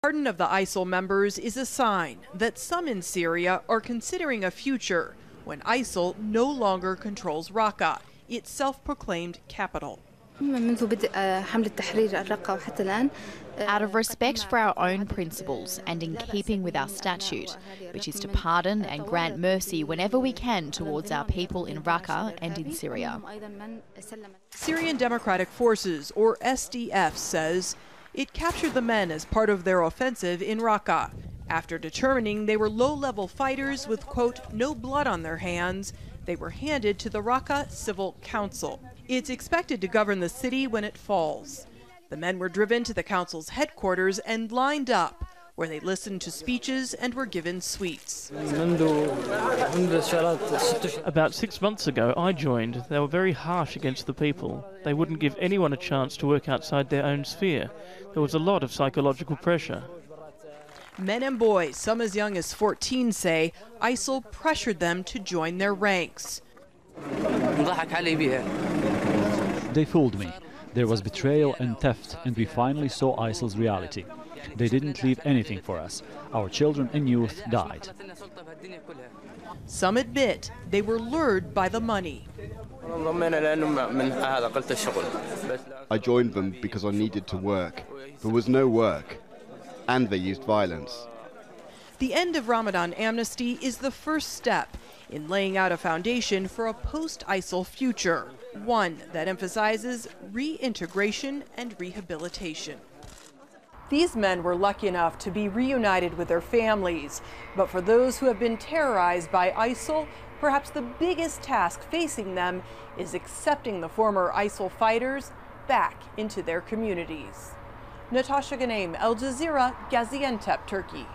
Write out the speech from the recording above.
Pardon of the ISIL members is a sign that some in Syria are considering a future when ISIL no longer controls Raqqa, its self-proclaimed capital. Out of respect for our own principles and in keeping with our statute, which is to pardon and grant mercy whenever we can towards our people in Raqqa and in Syria. Syrian Democratic Forces, or SDF, says it captured the men as part of their offensive in Raqqa, after determining they were low-level fighters with, quote, no blood on their hands. They were handed to the Raqqa Civil Council. It's expected to govern the city when it falls. The men were driven to the council's headquarters and lined up, where they listened to speeches and were given sweets. About 6 months ago, I joined. They were very harsh against the people. They wouldn't give anyone a chance to work outside their own sphere. There was a lot of psychological pressure. Men and boys, some as young as 14, say ISIL pressured them to join their ranks. They fooled me. There was betrayal and theft, and we finally saw ISIL's reality. They didn't leave anything for us. Our children and youth died. Some admit they were lured by the money. I joined them because I needed to work. There was no work, and they used violence. The end of Ramadan amnesty is the first step in laying out a foundation for a post-ISIL future, one that emphasizes reintegration and rehabilitation. These men were lucky enough to be reunited with their families, but for those who have been terrorized by ISIL, perhaps the biggest task facing them is accepting the former ISIL fighters back into their communities. Natasha Ghanem, Al Jazeera, Gaziantep, Turkey.